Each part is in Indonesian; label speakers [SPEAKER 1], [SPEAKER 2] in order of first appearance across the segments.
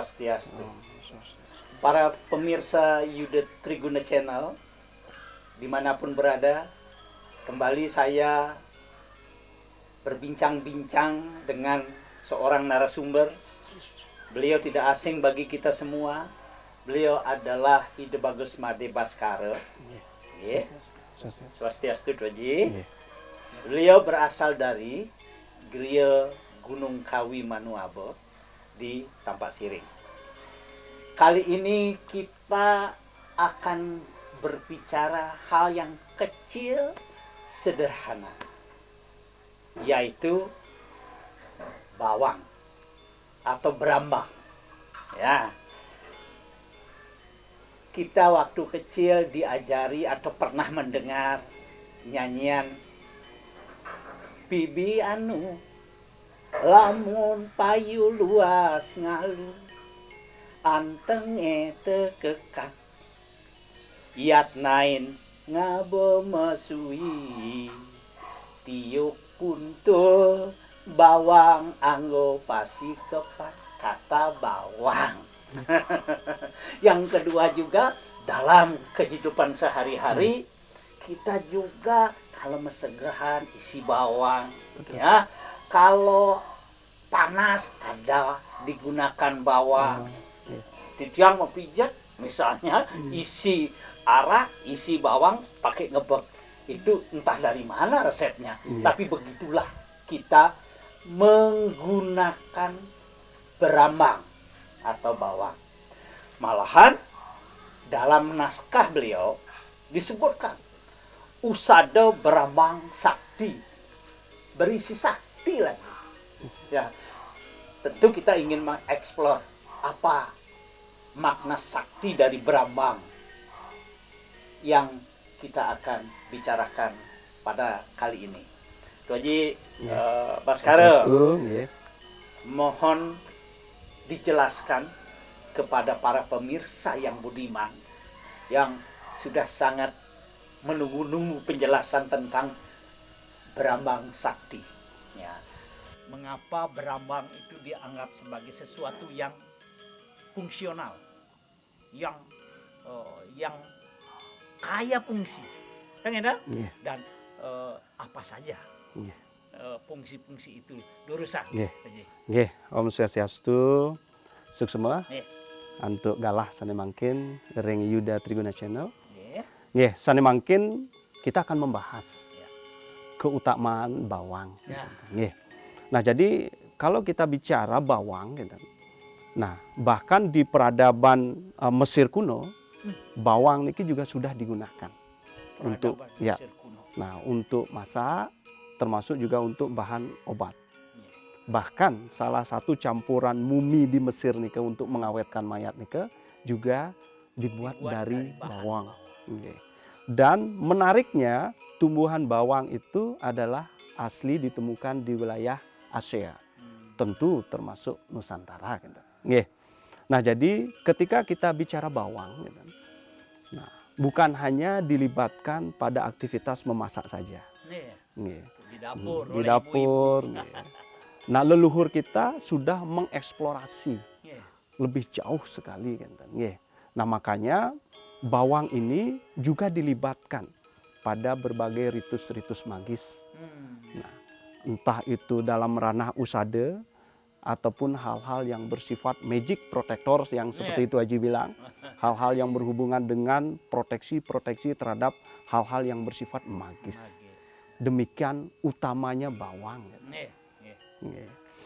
[SPEAKER 1] Swastiastu. Para pemirsa Yuda Triguna Channel, dimanapun berada, kembali saya berbincang-bincang dengan seorang narasumber. Beliau tidak asing bagi kita semua. Beliau adalah Ide Bagus Made Baskara. Swastiastu Tuaji. Beliau berasal dari Griya Gunung Kawi Manuabe di Tampak Siring. Kali ini kita akan berbicara hal yang kecil, sederhana, yaitu bawang atau berambang. Ya, kita waktu kecil diajari atau pernah mendengar nyanyian Bibi anu lamun payu luas ngalu anteng tekekat yat nain ngabo mesui tiuk kuntul bawang anggo pasi kepat kata bawang. Yang kedua juga dalam kehidupan sehari-hari kita juga kalau mesegahan isi bawang. Betul. Ya, kalau panas ada digunakan bawang. Tiang mau pijat misalnya isi arak, isi bawang pakai ngebek. Itu entah dari mana resepnya. Tapi begitulah kita menggunakan berambang atau bawang. Malahan dalam naskah beliau disebutkan usada berambang sakti, berisi sakti lagi. Ya, tentu kita ingin mengeksplor apa makna sakti dari berambang yang kita akan bicarakan pada kali ini. Itu aja Baskara. Mohon dijelaskan kepada para pemirsa yang budiman yang sudah sangat menunggu-nunggu penjelasan tentang berambang sakti. Ya. Mengapa berambang itu dianggap sebagai sesuatu yang fungsional, yang kaya fungsi, kan ya? Dan apa saja fungsi-fungsi itu dorusan.
[SPEAKER 2] Om Swastiastu, suksema, untuk galah sane mangkin ring Yuda Triguna Channel. Sane mangkin kita akan membahas keutamaan bawang. Nah, jadi kalau kita bicara bawang, nah bahkan di peradaban Mesir kuno, bawang ini juga sudah digunakan untuk untuk masak, termasuk juga untuk bahan obat. Bahkan salah satu campuran mumi di Mesir nih untuk mengawetkan mayat nih juga dibuat dari bawang. Dan menariknya tumbuhan bawang itu adalah asli ditemukan di wilayah Asia, tentu termasuk Nusantara. Nah, jadi ketika kita bicara bawang, nah bukan hanya dilibatkan pada aktivitas memasak saja. Di dapur. Nah, leluhur kita sudah mengeksplorasi lebih jauh sekali. Nah, makanya bawang ini juga dilibatkan pada berbagai ritus-ritus magis. Nah, entah itu dalam ranah usada ataupun hal-hal yang bersifat magic protectors yang seperti itu Haji bilang. Hal-hal yang berhubungan dengan proteksi terhadap hal-hal yang bersifat magis. Demikian utamanya bawang.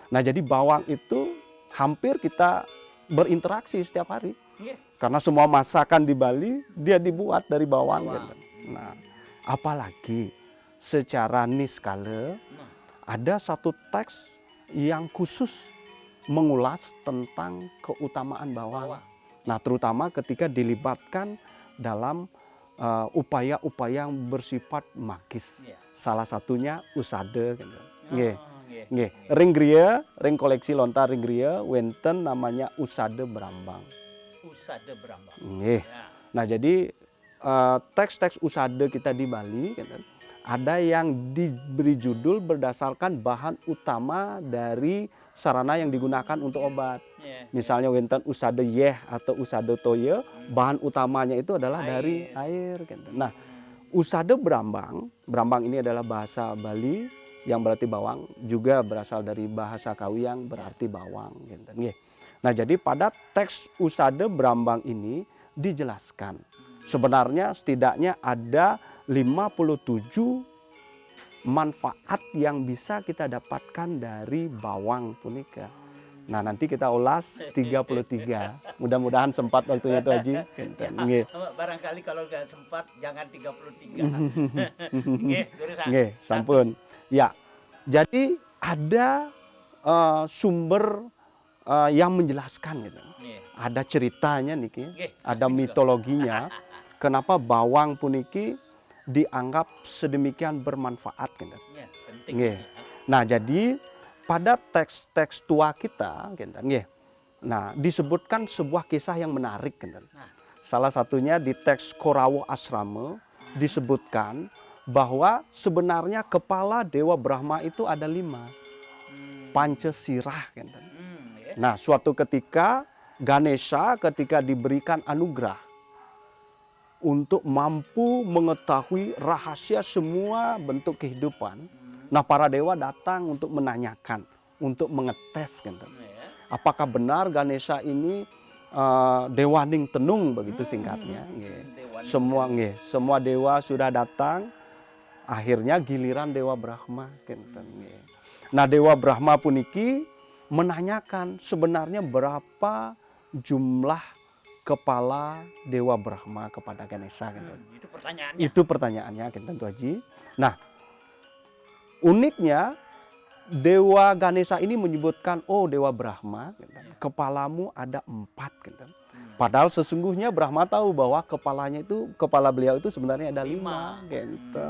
[SPEAKER 2] Nah, jadi bawang itu hampir kita berinteraksi setiap hari. Karena semua masakan di Bali dia dibuat dari bawang. Nah, apalagi secara niskala ada satu teks yang khusus mengulas tentang keutamaan bawang. Nah, terutama ketika dilibatkan dalam upaya-upaya yang bersifat magis. Salah satunya usada. Ring griya, ring koleksi lontar ring griya, wenten namanya usada berambang.
[SPEAKER 1] Usada berambang.
[SPEAKER 2] Nah, jadi teks-teks usada kita di Bali ada yang diberi judul berdasarkan bahan utama dari sarana yang digunakan untuk obat.
[SPEAKER 1] Iya.
[SPEAKER 2] Misalnya wonten usada yeh atau usada toye, bahan utamanya itu adalah dari air. Gitu. Nah, usada brambang, brambang ini adalah bahasa Bali yang berarti bawang, juga berasal dari bahasa Kawi yang berarti bawang. Gitu. Nah, jadi pada teks usada brambang ini dijelaskan sebenarnya setidaknya ada 57 manfaat yang bisa kita dapatkan dari bawang punika. Nah, nanti kita ulas 33. Mudah-mudahan sempat waktunya Tuh Haji.
[SPEAKER 1] Ya, barangkali kalau nggak sempat jangan 33.
[SPEAKER 2] Nggih, sampun. Ya. Jadi ada sumber yang menjelaskan gitu. Ada ceritanya niki, ada mitologinya. Kenapa bawang puniki dianggap sedemikian bermanfaat gitu. Nah, jadi pada teks-teks tua kita gitu, nah disebutkan sebuah kisah yang menarik gitu. Salah satunya di teks Korawo Asrama disebutkan bahwa sebenarnya kepala Dewa Brahma itu ada 5. Pancasirah gitu. Nah, suatu ketika Ganesha ketika diberikan anugerah untuk mampu mengetahui rahasia semua bentuk kehidupan. Nah, para dewa datang untuk menanyakan, untuk mengetes gitu. Apakah benar Ganesha ini dewaning tenung begitu singkatnya. Semua dewa sudah datang, akhirnya giliran Dewa Brahma gitu. Nah, Dewa Brahma puniki menanyakan sebenarnya berapa jumlah kepala Dewa Brahma kepada Ganesha gitu.
[SPEAKER 1] Itu pertanyaannya.
[SPEAKER 2] Itu pertanyaannya gitu Tuh Haji. Nah, uniknya Dewa Ganesha ini menyebutkan, oh Dewa Brahma, gitu, kepalamu ada 4 gitu. Padahal sesungguhnya Brahma tahu bahwa kepala beliau itu sebenarnya ada 5 gitu.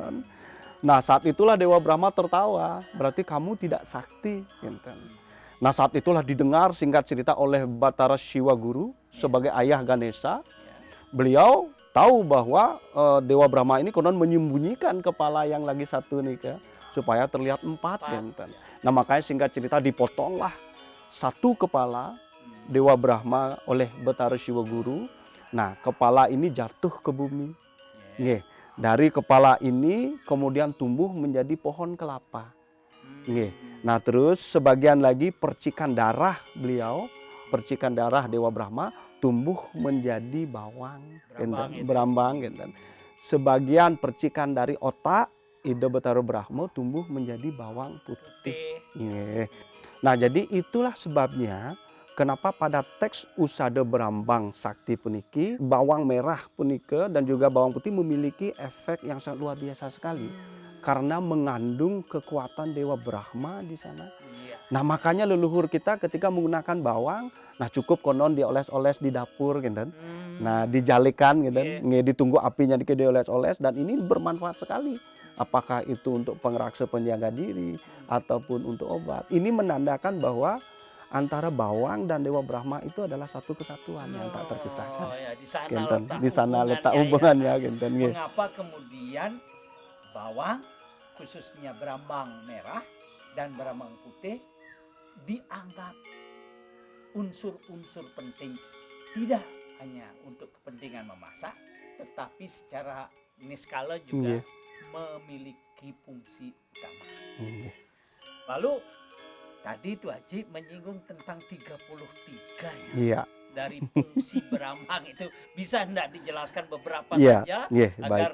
[SPEAKER 2] Nah, saat itulah Dewa Brahma tertawa, berarti kamu tidak sakti gitu. Nah, saat itulah didengar singkat cerita oleh Batara Shiwa Guru sebagai ayah Ganesha. Beliau tahu bahwa Dewa Brahma ini konon menyembunyikan kepala yang lagi satu nih supaya terlihat 4 gitu. Nah, makanya singkat cerita dipotonglah satu kepala Dewa Brahma oleh Batara Shiwa Guru. Nah, kepala ini jatuh ke bumi. Dari kepala ini kemudian tumbuh menjadi pohon kelapa. Nah, terus sebagian lagi percikan darah beliau, percikan darah Dewa Brahma tumbuh menjadi bawang, berambang gitu. Sebagian percikan dari otak Ida Batara Brahma tumbuh menjadi bawang putih. Nah, jadi itulah sebabnya kenapa pada teks Usada Brambang Sakti puniki bawang merah punika dan juga bawang putih memiliki efek yang sangat luar biasa sekali. Karena mengandung kekuatan Dewa Brahma di sana. Nah, makanya leluhur kita ketika menggunakan bawang, nah cukup konon dioles-oles di dapur gitu. Nah, dijalikan gitu, ditunggu apinya dioles-oles dan ini bermanfaat sekali. Apakah itu untuk pengeraksa penjaga diri ataupun untuk obat. Ini menandakan bahwa antara bawang dan Dewa Brahma itu adalah satu kesatuan yang tak terpisahkan.
[SPEAKER 1] Di sana letak hubungannya.
[SPEAKER 2] Mengapa
[SPEAKER 1] kemudian bawang khususnya berambang merah dan berambang putih dianggap unsur-unsur penting tidak hanya untuk kepentingan memasak tetapi secara niskala juga memiliki fungsi utama. Lalu tadi Tuh Haji menyinggung tentang 33 ya. Dari fungsi berambang itu bisa enggak dijelaskan beberapa saja agar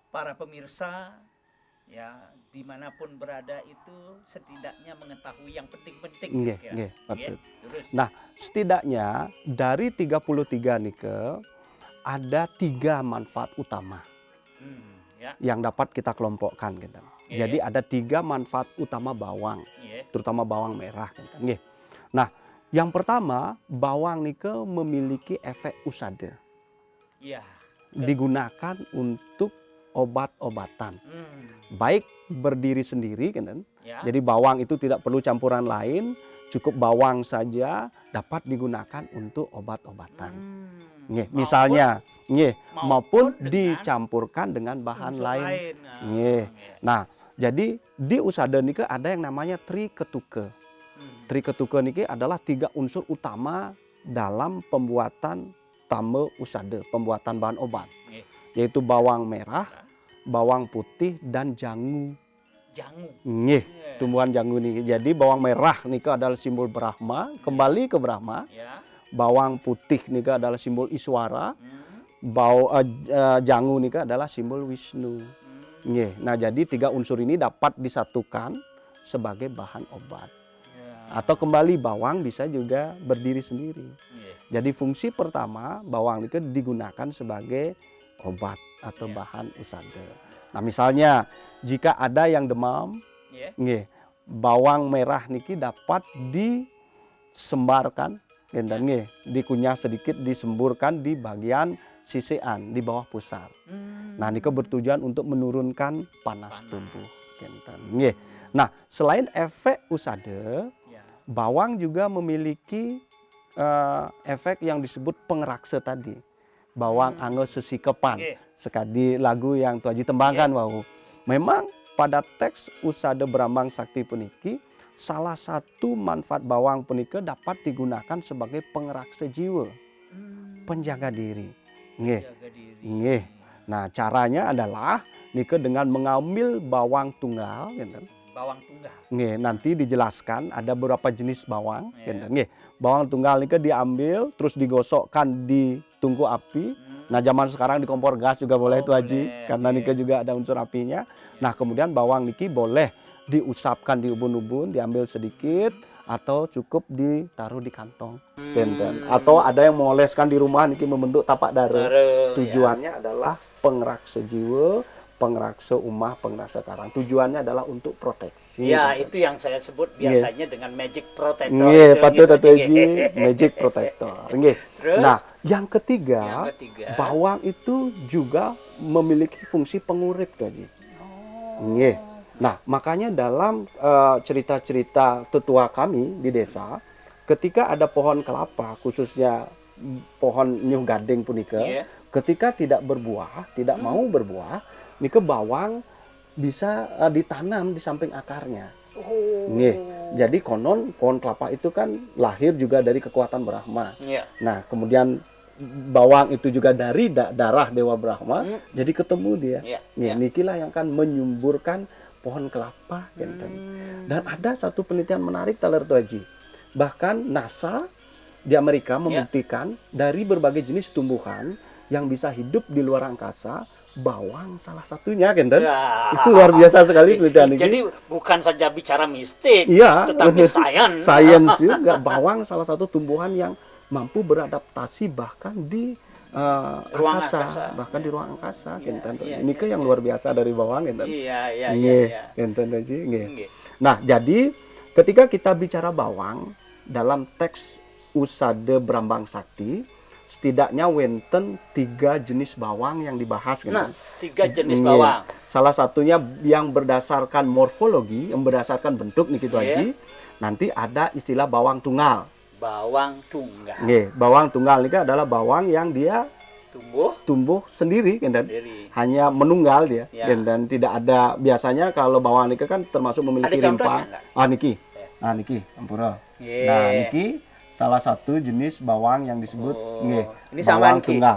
[SPEAKER 1] para pemirsa ya dimanapun berada itu setidaknya mengetahui yang penting-penting. Nah, setidaknya dari 33 nike ada 3 manfaat utama yang dapat kita kelompokkan gitu. Jadi ada 3 manfaat utama bawang, terutama bawang merah gitu. Nah, yang pertama bawang nike memiliki efek usada. Digunakan untuk obat-obatan, baik berdiri sendiri, kan? Jadi bawang itu tidak perlu campuran lain, cukup bawang saja dapat digunakan untuk obat-obatan. Misalnya, maupun dicampurkan dengan bahan lain. Nah, jadi di usada nike ada yang namanya tri ketuke. Triketuke niki adalah 3 unsur utama dalam pembuatan tame usade, pembuatan bahan obat. Yaitu bawang merah, bawang putih, dan jangu.
[SPEAKER 3] Jangu.
[SPEAKER 1] Nggih, tumbuhan jangu niki. Jadi bawang merah niki adalah simbol Brahma, kembali ke Brahma.
[SPEAKER 3] Ya.
[SPEAKER 1] Bawang putih niki adalah simbol Iswara. Jangu niki adalah simbol Wisnu. Nggih. Nah, jadi 3 unsur ini dapat disatukan sebagai bahan obat. Atau kembali bawang bisa juga berdiri sendiri. Jadi fungsi pertama bawang itu digunakan sebagai obat atau bahan usade. Nah, misalnya jika ada yang demam, nggih, bawang merah niki dapat disembarkan, nggih, dikunyah sedikit, disemburkan di bagian sisian di bawah pusar. Nah, niki bertujuan untuk menurunkan panas tubuh, nggih. Nah, selain efek usade, bawang juga memiliki efek yang disebut pengrakse tadi. Bawang anggo sesikepan. Sekali lagu yang Tu Haji tembangkan wau. Memang pada teks usade Brambang Sakti puniki, salah satu manfaat bawang puniki dapat digunakan sebagai pengrakse jiwa, penjaga diri. Nggih. Nggih. Nah, caranya adalah nike dengan mengambil bawang tunggal, gitu.
[SPEAKER 3] Bawang tunggal.
[SPEAKER 1] Nggih, nanti dijelaskan ada beberapa jenis bawang, nggih. Bawang tunggal niki diambil terus digosokkan di tungku api. Nah, zaman sekarang di kompor gas juga boleh itu Haji, karena niki juga ada unsur apinya. Nah, kemudian bawang niki boleh diusapkan di ubun-ubun, diambil sedikit atau cukup ditaruh di kantong. Atau ada yang mengoleskan di rumah niki membentuk tapak dare. Tujuannya adalah pengrakse jiwa, pengrakse umah, pengrakse karang. Tujuannya adalah untuk proteksi.
[SPEAKER 3] Ya, itu yang saya sebut biasanya dengan magic protector.
[SPEAKER 1] Nggih, patut magic protector. Nggih. Nah, yang ketiga, bawang itu juga memiliki fungsi pengurip tuh Haji. Nggih. Nah, makanya dalam cerita-cerita tetua kami di desa, ketika ada pohon kelapa, khususnya pohon nyuh gading punika, ketika tidak berbuah, tidak mau berbuah, nike bawang bisa ditanam di samping akarnya. Nih, jadi konon pohon kelapa itu kan lahir juga dari kekuatan Brahma. Nah, kemudian bawang itu juga dari darah Dewa Brahma, jadi ketemu dia. Nikilah yang akan menyumburkan pohon kelapa. Dan ada satu penelitian menarik Taler Tu Haji. Bahkan NASA di Amerika membuktikan dari berbagai jenis tumbuhan yang bisa hidup di luar angkasa, bawang salah satunya, Itu luar biasa sekali penelitian ini.
[SPEAKER 3] Jadi bukan saja bicara mistik, tetapi sains.
[SPEAKER 1] Sains juga. Bawang salah satu tumbuhan yang mampu beradaptasi bahkan di
[SPEAKER 3] ruang
[SPEAKER 1] angkasa, bahkan di ruang angkasa. Ini ke yang luar biasa dari bawang,
[SPEAKER 3] Iya.
[SPEAKER 1] Nah, jadi ketika kita bicara bawang dalam teks usade Brambang Sakti, setidaknya wenten 3 jenis bawang yang dibahas.
[SPEAKER 3] Nah, 3 jenis bawang.
[SPEAKER 1] Salah satunya yang berdasarkan morfologi, yang berdasarkan bentuk nih gitu Haji. Nanti ada istilah bawang tunggal.
[SPEAKER 3] Bawang tunggal.
[SPEAKER 1] Bawang tunggal ini adalah bawang yang dia tumbuh sendiri, hanya menunggal dia, dan tidak ada, biasanya kalau bawang ini kan termasuk memiliki rimpang. Niki, ampura. Nah, niki salah satu jenis bawang yang disebut
[SPEAKER 3] ini
[SPEAKER 1] bawang tunggal.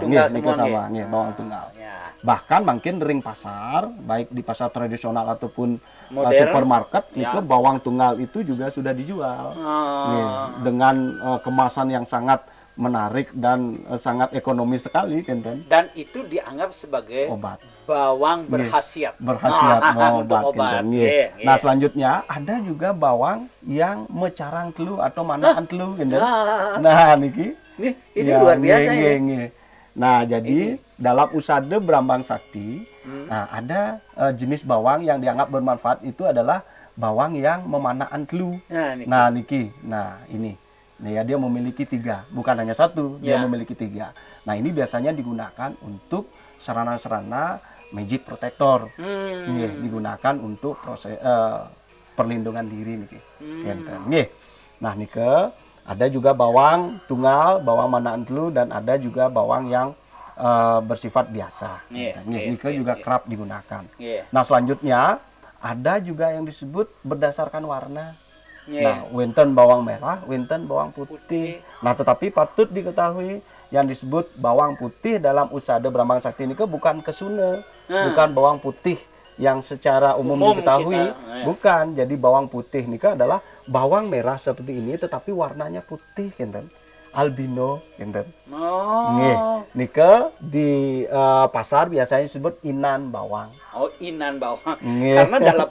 [SPEAKER 3] Bawang
[SPEAKER 1] tunggal. Bahkan makin ring pasar, baik di pasar tradisional ataupun supermarket, itu bawang tunggal itu juga sudah dijual. Dengan kemasan yang sangat menarik dan sangat ekonomis sekali,
[SPEAKER 3] Dan itu dianggap sebagai
[SPEAKER 1] obat.
[SPEAKER 3] Bawang berkhasiat.
[SPEAKER 1] Untuk obat. Nah, selanjutnya ada juga bawang yang mecarang telu atau manahan telu, Nah, niki.
[SPEAKER 3] Ini luar biasa ini.
[SPEAKER 1] Nah, jadi dalam usade Brambang Sakti, nah ada jenis bawang yang dianggap bermanfaat itu adalah bawang yang memanaan telu. Nah, niki. Nah, ini. Nah, ya, dia memiliki 3, bukan hanya 1, dia memiliki 3. Nah, ini biasanya digunakan untuk sarana-sarana magic protector. Digunakan untuk proses perlindungan diri niki. Nah, nike ada juga bawang tunggal, bawang manaan telu, dan ada juga bawang yang bersifat biasa. Nike juga kerap digunakan. Nah, selanjutnya ada juga yang disebut berdasarkan warna. Nah, wonten bawang merah, wonten bawang putih. Nah, tetapi patut diketahui yang disebut bawang putih dalam usada Brahmang Sakti ini bukan kesuna, bukan bawang putih yang secara umum diketahui, bukan. Jadi bawang putih ini adalah bawang merah seperti ini, tetapi warnanya putih, kinten. Albino, kinten. Nika di pasar biasanya disebut inan bawang.
[SPEAKER 3] Oh, inan bawang. Karena dalam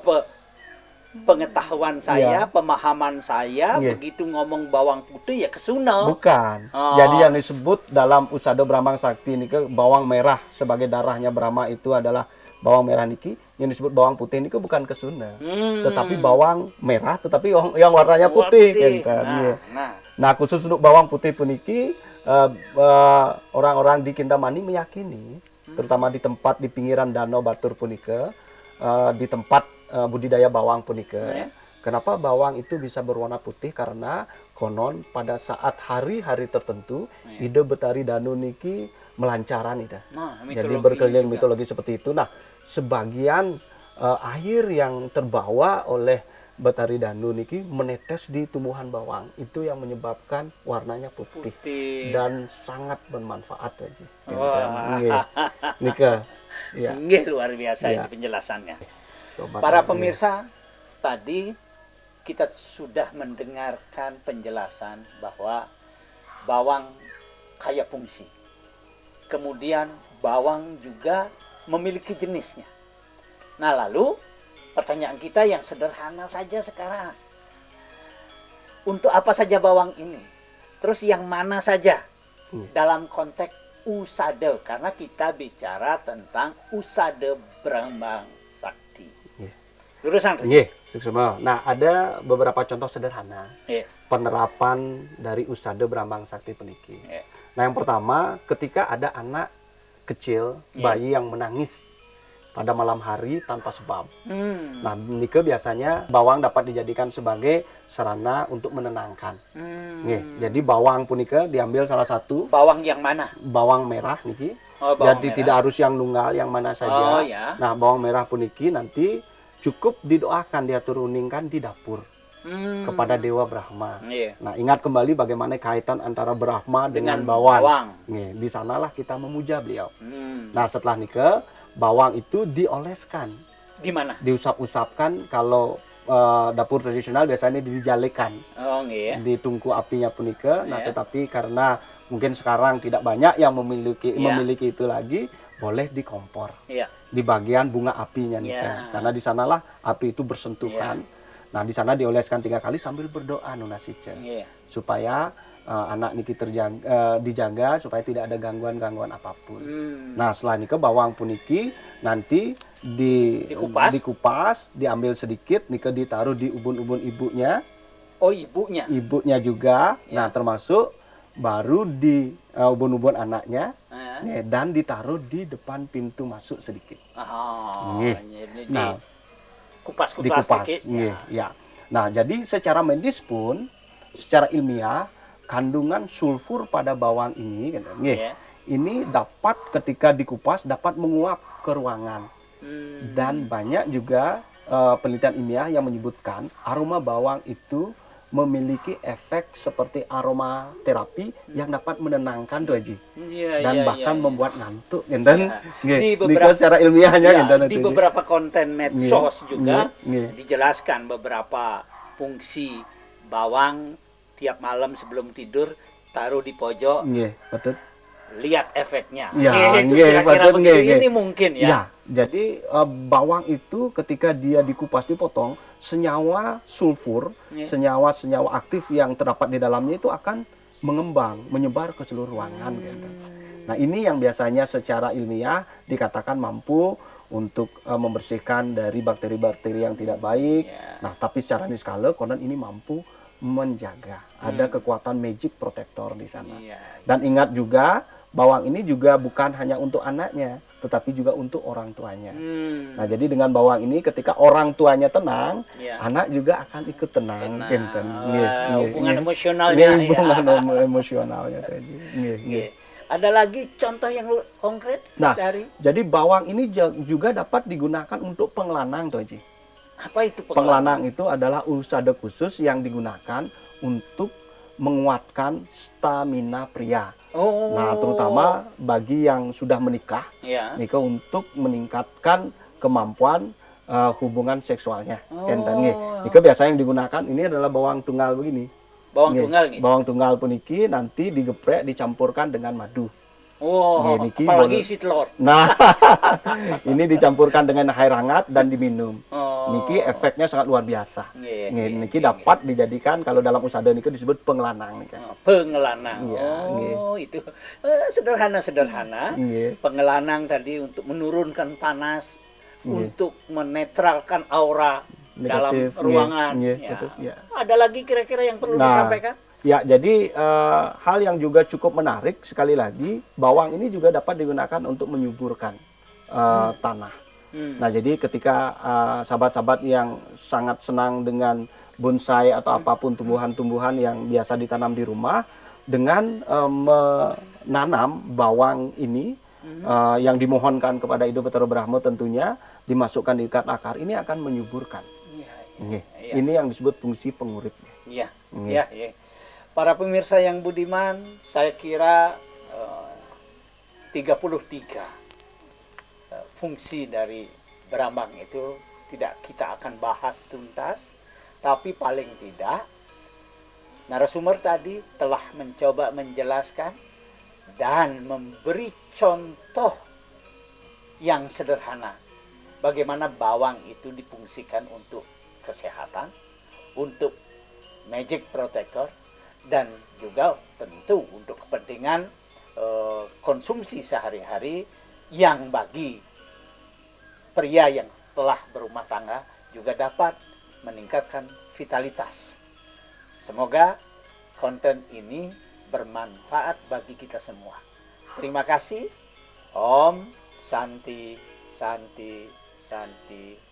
[SPEAKER 3] pengetahuan saya, pemahaman saya, begitu ngomong bawang putih ya kesuna.
[SPEAKER 1] Bukan. Jadi yang disebut dalam usada Brahmang Sakti ini bawang merah sebagai darahnya Brahma itu adalah bawang merah niki. Yang disebut bawang putih ini bukan kesuna, tetapi bawang merah, tetapi yang warnanya putih. Nah, khusus untuk bawang putih puniki, orang-orang di Kintamani meyakini, terutama di tempat di pinggiran danau Batur punika, di tempat budidaya bawang punika. Kenapa bawang itu bisa berwarna putih? Karena konon pada saat hari-hari tertentu, ide Betari Danu niki melancaran itu. Jadi berkeliling mitologi seperti itu. Nah, sebagian air yang terbawa oleh Betari Danu niki menetes di tumbuhan bawang, itu yang menyebabkan warnanya putih. Dan sangat bermanfaat aja. Nika,
[SPEAKER 3] luar biasa ini penjelasannya. Para pemirsa, tadi kita sudah mendengarkan penjelasan bahwa bawang kaya fungsi. Kemudian bawang juga memiliki jenisnya. Nah, lalu pertanyaan kita yang sederhana saja sekarang. Untuk apa saja bawang ini? Terus yang mana saja? Dalam konteks usada. Karena kita bicara tentang usada Brahmang Sakti. Lurusan.
[SPEAKER 1] Nah, ada beberapa contoh sederhana penerapan dari usada Brahmang Sakti peniki. Nah, yang pertama, ketika ada anak kecil, bayi yang menangis pada malam hari tanpa sebab. Nah, nike biasanya bawang dapat dijadikan sebagai sarana untuk menenangkan. Jadi bawang punika diambil salah satu.
[SPEAKER 3] Bawang yang mana?
[SPEAKER 1] Bawang merah niki.
[SPEAKER 3] merah.
[SPEAKER 1] Jadi tidak harus yang nunggal, yang mana saja. Nah, bawang merah puniki nanti cukup didoakan, dia turuningkan di dapur kepada Dewa Brahma. Nah, ingat kembali bagaimana kaitan antara Brahma dengan bawang. Di sanalah kita memuja beliau. Nah, setelah nike bawang itu dioleskan.
[SPEAKER 3] Di mana?
[SPEAKER 1] Diusap-usapkan. Kalau dapur tradisional biasanya dijalekan. Di tungku apinya punika. Nah, tetapi karena mungkin sekarang tidak banyak yang memiliki itu lagi, boleh di kompor. Di bagian bunga apinya nika. Karena di sanalah api itu bersentuhan. Nah, di sana dioleskan 3 kali sambil berdoa Nona Sice. Supaya anak niki dijaga supaya tidak ada gangguan-gangguan apapun. Nah, setelah niki bawang puniki nanti dikupas, diambil sedikit, niki ditaruh di ubun-ubun ibunya.
[SPEAKER 3] Oh, ibunya? Ibunya
[SPEAKER 1] juga. Nah, termasuk baru di ubun-ubun anaknya, dan ditaruh di depan pintu masuk sedikit.
[SPEAKER 3] Nah, dikupas sedikit.
[SPEAKER 1] Nah, jadi secara medis pun, secara ilmiah, kandungan sulfur pada bawang ini, ini dapat ketika dikupas dapat menguap ke ruangan. Dan banyak juga penelitian ilmiah yang menyebutkan aroma bawang itu memiliki efek seperti aroma terapi yang dapat menenangkan tuh Haji. Dan bahkan membuat ngantuk, secara ilmiahnya.
[SPEAKER 3] Di beberapa konten medsos juga dijelaskan beberapa fungsi bawang. Tiap malam sebelum tidur taruh di pojok,
[SPEAKER 1] betul.
[SPEAKER 3] Lihat efeknya.
[SPEAKER 1] Itu
[SPEAKER 3] kira-kira begitu. Ini mungkin ya.
[SPEAKER 1] Jadi bawang itu ketika dia dikupas dipotong, senyawa sulfur, senyawa aktif yang terdapat di dalamnya itu akan mengembang, menyebar ke seluruh ruangan. Nah, ini yang biasanya secara ilmiah dikatakan mampu untuk membersihkan dari bakteri-bakteri yang tidak baik. Nah, tapi secara niskala konon ini mampu menjaga. Ada kekuatan magic protector di sana. Dan ingat juga bawang ini juga bukan hanya untuk anaknya, tetapi juga untuk orang tuanya. Nah, jadi dengan bawang ini ketika orang tuanya tenang, anak juga akan ikut tenang.
[SPEAKER 3] Hubungan emosionalnya.
[SPEAKER 1] Hubungan emosionalnya tadi.
[SPEAKER 3] Ada lagi contoh yang konkret
[SPEAKER 1] dari? Jadi bawang ini juga dapat digunakan untuk penglanang tuh Haji.
[SPEAKER 3] Apa itu
[SPEAKER 1] Penglanang itu adalah usada khusus yang digunakan untuk menguatkan stamina pria.
[SPEAKER 3] Oh.
[SPEAKER 1] Nah, terutama bagi yang sudah menikah,
[SPEAKER 3] Ya.
[SPEAKER 1] nikah untuk meningkatkan kemampuan hubungan seksualnya. Enten nggih. Nika biasa yang digunakan ini adalah bawang tunggal begini.
[SPEAKER 3] Bawang
[SPEAKER 1] Nggih.
[SPEAKER 3] tunggal nih.
[SPEAKER 1] Bawang tunggal puniki nanti digeprek dicampurkan dengan madu.
[SPEAKER 3] Oh,
[SPEAKER 1] Nggih, niki
[SPEAKER 3] apalagi
[SPEAKER 1] boleh-
[SPEAKER 3] isi telur.
[SPEAKER 1] Nah, ini dicampurkan dengan air hangat dan diminum.
[SPEAKER 3] Oh.
[SPEAKER 1] Niki efeknya sangat luar biasa.
[SPEAKER 3] Nggih,
[SPEAKER 1] Nggih,
[SPEAKER 3] nggih,
[SPEAKER 1] niki dapat dijadikan kalau dalam usada niki disebut penglanang nika.
[SPEAKER 3] Pengelanang.
[SPEAKER 1] Iya,
[SPEAKER 3] Oh, itu sederhana-sederhana.
[SPEAKER 1] Nggih.
[SPEAKER 3] Pengelanang tadi untuk menurunkan panas, untuk menetralkan aura dalam
[SPEAKER 1] Negatif, nggih,
[SPEAKER 3] ruangan.
[SPEAKER 1] nggih,
[SPEAKER 3] Ya.
[SPEAKER 1] betul, ya.
[SPEAKER 3] Ada lagi kira-kira yang perlu
[SPEAKER 1] Nah,
[SPEAKER 3] disampaikan?
[SPEAKER 1] Ya, jadi hal yang juga cukup menarik sekali lagi, bawang ini juga dapat digunakan untuk menyuburkan tanah. Nah, jadi ketika sahabat-sahabat yang sangat senang dengan bonsai atau apapun tumbuhan-tumbuhan yang biasa ditanam di rumah, dengan menanam bawang ini yang dimohonkan kepada Ido Bathara Brahmo tentunya dimasukkan di ikat akar, ini akan menyuburkan.
[SPEAKER 3] Iya,
[SPEAKER 1] Nggih.
[SPEAKER 3] iya.
[SPEAKER 1] Ini yang disebut fungsi pengurip.
[SPEAKER 3] Iya, iya, iya. Para pemirsa yang budiman, saya kira 33 fungsi dari berambang itu tidak kita akan bahas tuntas, tapi paling tidak narasumber tadi telah mencoba menjelaskan dan memberi contoh yang sederhana bagaimana bawang itu difungsikan untuk kesehatan, untuk magic protector, dan juga tentu untuk kepentingan konsumsi sehari-hari yang bagi pria yang telah berumah tangga juga dapat meningkatkan vitalitas. Semoga konten ini bermanfaat bagi kita semua. Terima kasih. Om Santi, Santi, Santi.